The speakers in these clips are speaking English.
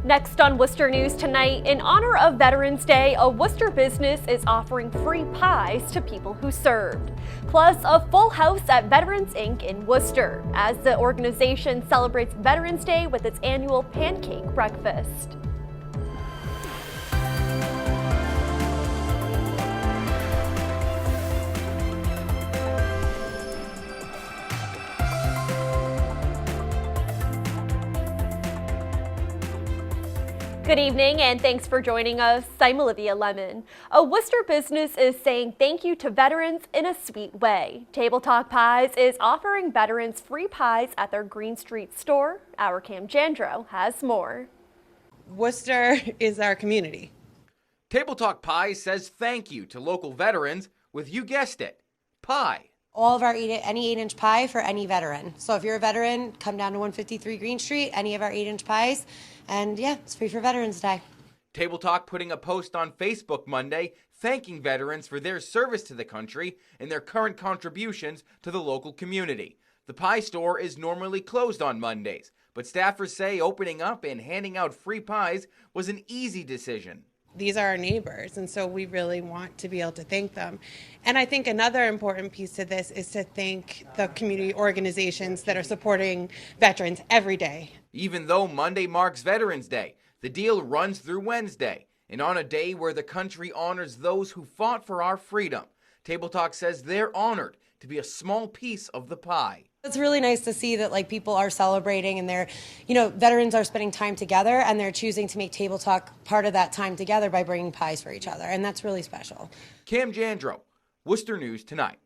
Next on Worcester News tonight, in honor of Veterans Day, a Worcester business is offering free pies to people who served. Plus, a full house at Veterans Inc. in Worcester, as the organization celebrates Veterans Day with its annual pancake breakfast. Good evening and thanks for joining us. I'm Olivia Lemon. A Worcester business is saying thank you to veterans in a sweet way. Table Talk Pies is offering veterans free pies at their Green Street store. Our Cam Jandro has more. Worcester is our community. Table Talk Pies says thank you to local veterans with, you guessed it, pie. All of our any 8-inch pie for any veteran. So if you're a veteran, come down to 153 Green Street, any of our 8-inch pies. And yeah, it's free for Veterans Day. Table Talk putting a post on Facebook Monday thanking veterans for their service to the country and their current contributions to the local community. The pie store is normally closed on Mondays, but staffers say opening up and handing out free pies was an easy decision. These are our neighbors, and so we really want to be able to thank them. And I think another important piece to this is to thank the community organizations that are supporting veterans every day. Even though Monday marks Veterans Day, the deal runs through Wednesday. And on a day where the country honors those who fought for our freedom, Table Talk says they're honored to be a small piece of the pie. It's really nice to see that people are celebrating and they're, veterans are spending time together and they're choosing to make Table Talk part of that time together by bringing pies for each other. And that's really special. Cam Jandro, Worcester News Tonight.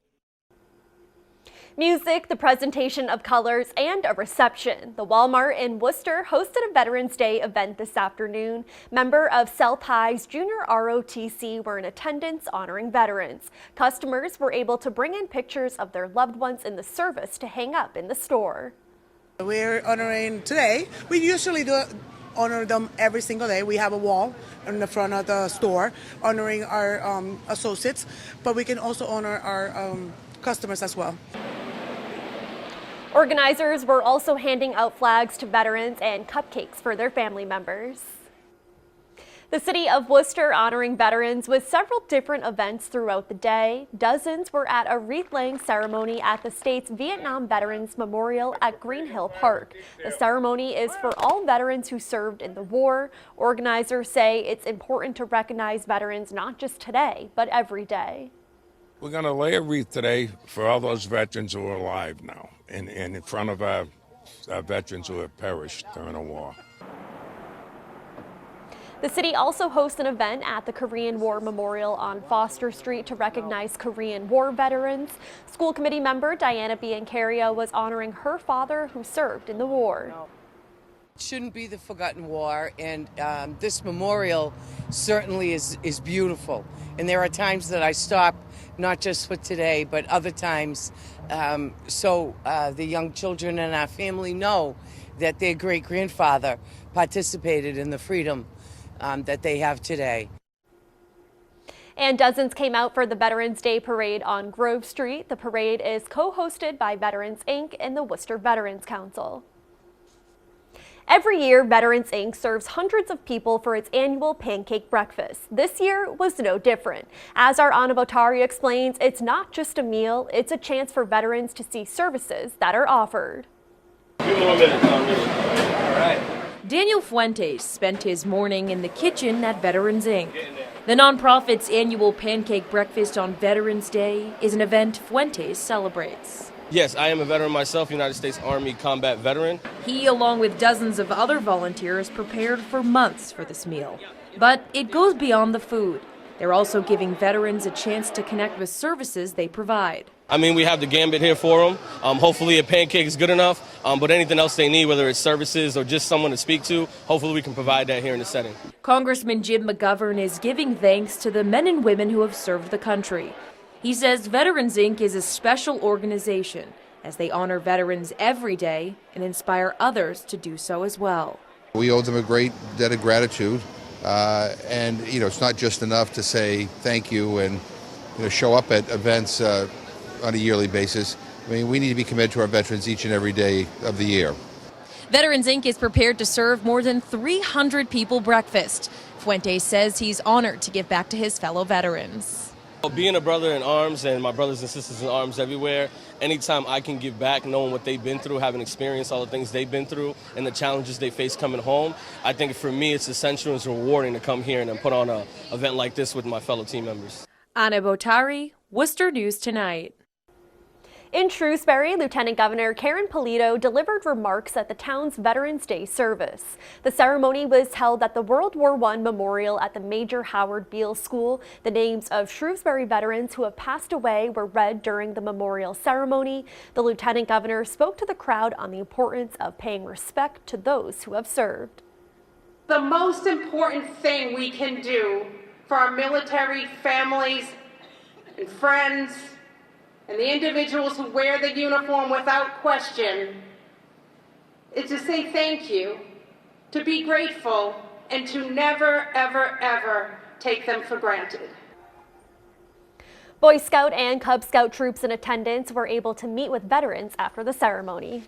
Music, the presentation of colors, and a reception. The Walmart in Worcester hosted a Veterans Day event this afternoon. Member of South High's Junior ROTC were in attendance honoring veterans. Customers were able to bring in pictures of their loved ones in the service to hang up in the store. We're honoring today. We usually honor them every single day. We have a wall in the front of the store honoring our associates, but we can also honor our customers as well. Organizers were also handing out flags to veterans and cupcakes for their family members. The city of Worcester honoring veterans with several different events throughout the day. Dozens were at a wreath-laying ceremony at the state's Vietnam Veterans Memorial at Green Hill Park. The ceremony is for all veterans who served in the war. Organizers say it's important to recognize veterans not just today, but every day. We're going to lay a wreath today for all those veterans who are alive now and in front of our veterans who have perished during the war. The city also hosts an event at the Korean War Memorial on Foster Street to recognize Korean War veterans. School committee member Diana Biancaria was honoring her father who served in the war. It shouldn't be the forgotten war, and this memorial certainly is beautiful. And there are times that I stop, not just for today, but other times, so the young children in our family know that their great-grandfather participated in the freedom that they have today. And dozens came out for the Veterans Day Parade on Grove Street. The parade is co-hosted by Veterans Inc. and the Worcester Veterans Council. Every year, Veterans Inc. serves hundreds of people for its annual pancake breakfast. This year was no different. As our Anna Votari explains, it's not just a meal, it's a chance for veterans to see services that are offered. 2 more minutes. All right. Daniel Fuentes spent his morning in the kitchen at Veterans Inc. The nonprofit's annual pancake breakfast on Veterans Day is an event Fuentes celebrates. Yes, I am a veteran myself, United States Army combat veteran. He, along with dozens of other volunteers, prepared for months for this meal. But it goes beyond the food. They're also giving veterans a chance to connect with services they provide. I mean, we have the gambit here for them. Hopefully a pancake is good enough, but anything else they need, whether it's services or just someone to speak to, hopefully we can provide that here in the setting. Congressman Jim McGovern is giving thanks to the men and women who have served the country. He says Veterans Inc. is a special organization as they honor veterans every day and inspire others to do so as well. We owe them a great debt of gratitude, and it's not just enough to say thank you and show up at events on a yearly basis. I mean, we need to be committed to our veterans each and every day of the year. Veterans Inc. is prepared to serve more than 300 people breakfast. Fuentes says he's honored to give back to his fellow veterans. Being a brother in arms and my brothers and sisters in arms everywhere, anytime I can give back, knowing what they've been through, having experienced all the things they've been through and the challenges they face coming home, I think for me it's essential and it's rewarding to come here and then put on an event like this with my fellow team members. Anna Botari, Worcester News Tonight. In Shrewsbury, Lieutenant Governor Karen Polito delivered remarks at the town's Veterans Day service. The ceremony was held at the World War I Memorial at the Major Howard Beale School. The names of Shrewsbury veterans who have passed away were read during the memorial ceremony. The Lieutenant Governor spoke to the crowd on the importance of paying respect to those who have served. The most important thing we can do for our military families and friends and the individuals who wear the uniform without question is to say thank you, to be grateful, and to never, ever, ever take them for granted. Boy Scout and Cub Scout troops in attendance were able to meet with veterans after the ceremony.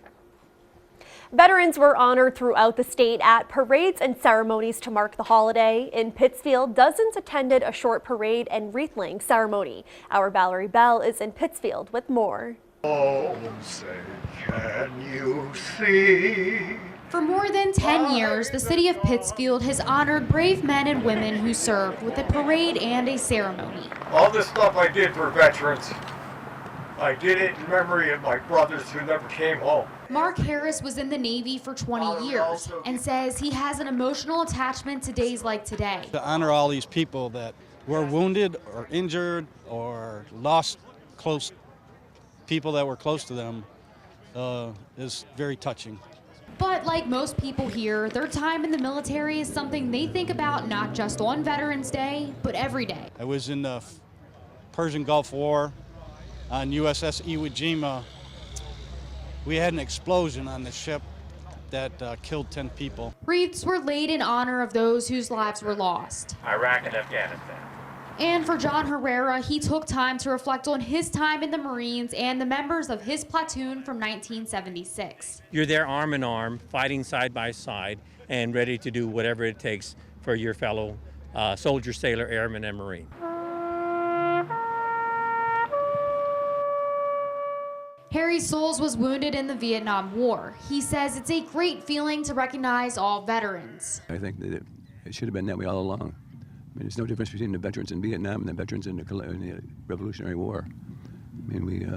Veterans were honored throughout the state at parades and ceremonies to mark the holiday. In Pittsfield, dozens attended a short parade and wreath-laying ceremony. Our Valerie Bell is in Pittsfield with more. Oh, say, can you see? For more than 10 years, the city of Pittsfield has honored brave men and women who served with a parade and a ceremony. All the stuff I did for veterans, I did it in memory of my brothers who never came home. Mark Harris was in the Navy for 20 years and says he has an emotional attachment to days like today. To honor all these people that were wounded or injured or lost close people that were close to them is very touching. But like most people here, their time in the military is something they think about not just on Veterans Day, but every day. I was in the Persian Gulf War on USS Iwo Jima. We had an explosion on the ship that killed 10 people. Wreaths were laid in honor of those whose lives were lost. Iraq and Afghanistan. And for John Herrera, he took time to reflect on his time in the Marines and the members of his platoon from 1976. You're there arm in arm, fighting side by side, and ready to do whatever it takes for your fellow soldier, sailor, airman, and Marine. Harry Souls was wounded in the Vietnam War. He says it's a great feeling to recognize all veterans. I think that it should have been that way all along. I mean, there's no difference between the veterans in Vietnam and the veterans in the Revolutionary War. I mean, we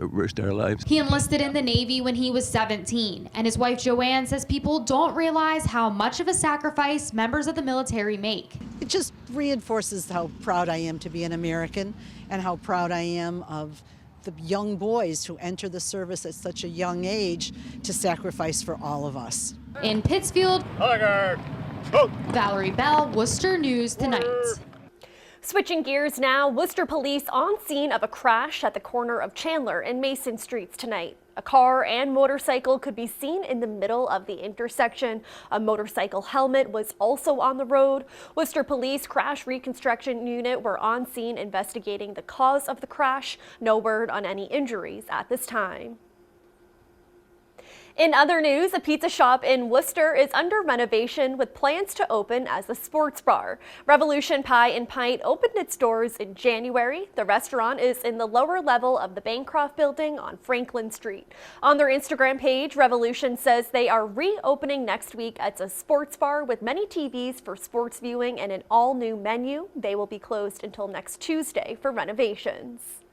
risked our lives. He enlisted in the Navy when he was 17, and his wife Joanne says people don't realize how much of a sacrifice members of the military make. It just reinforces how proud I am to be an American and how proud I am of the young boys who enter the service at such a young age to sacrifice for all of us. In Pittsfield, Valerie Bell, Worcester News Tonight. Switching gears now, Worcester police on scene of a crash at the corner of Chandler and Mason Streets tonight. A car and motorcycle could be seen in the middle of the intersection. A motorcycle helmet was also on the road. Worcester Police Crash Reconstruction Unit were on scene investigating the cause of the crash. No word on any injuries at this time. In other news, a pizza shop in Worcester is under renovation with plans to open as a sports bar. Revolution Pie and Pint opened its doors in January. The restaurant is in the lower level of the Bancroft building on Franklin Street. On their Instagram page, Revolution says they are reopening next week as a sports bar with many TVs for sports viewing and an all-new menu. They will be closed until next Tuesday for renovations.